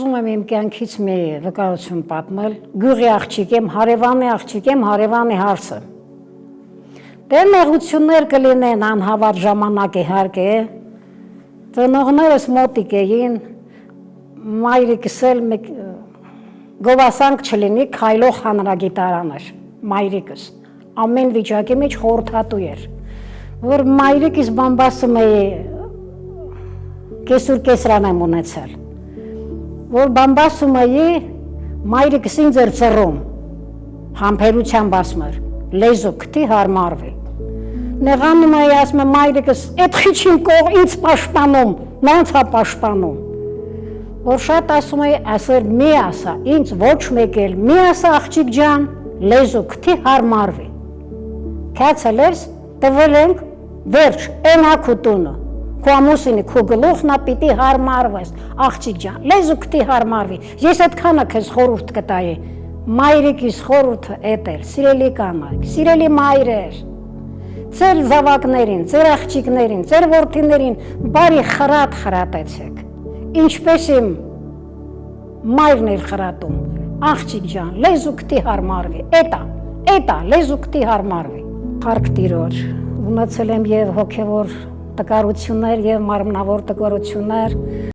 ուզում եմ իմ կյանքից մի վկայություն պատմել, գյուղի աղջիկ եմ, հարևանի աղջիկ եմ, հարևանի հարցը։ Դե նեղություններ կլինեն անհավատ ժամանակ իհարկե, ծնողներս մոտիկ էին, մայրիկս էլ գովասանք չլինի, քայլող հանրագիտարան էր, մայրիկս, ամեն վիճակի մեջ խորհրդատու էր, որ մայրիկս բամբասում էի, կեսուր կեսրան եմ ունեցել, որ բամբասում էի, մայրիկս ինձ էր ծռում, համբերությամբ ասում էր, լեզու քթի հարմարվի, նեղանում էի, ասում եմ մայրիկս, էդ խիչին կող ինձ պաշտպանում, նանց հա պաշտպանում, որ շատ ասում էի, ասեր մի ասա, ինձ ոչ մեկ էլ, մի ասա աղջիկ ջան, լեզու քթի հարմարվի, կացել ես, տվել ենք, վերջ, են ակուտունը, քո ամուսինի քո գլուխնա պիտի հարմարվես, աղջիկ ջան, լեզու քթի հարմարվի, ես այդքանը քեզ խորհուրդ կտայի, մայրիկիս խորհուրդը էդ էր, սիրելի կանայք, սիրելի մայրեր, ձեր զավակներին, ձեր աղջիկներին, ձեր որդիներին բարի խրատ խրատեցեք, ինչպես իմ մայրն էր խրատում, աղջիկ ջան, լեզու քթի հարմարվի, էտա, լեզու քթի հարմարվի, փառք Տիրոջ, ունեցել եմ եւ հոգեվոր տկարություններ եւ մարմնավոր տկարություններ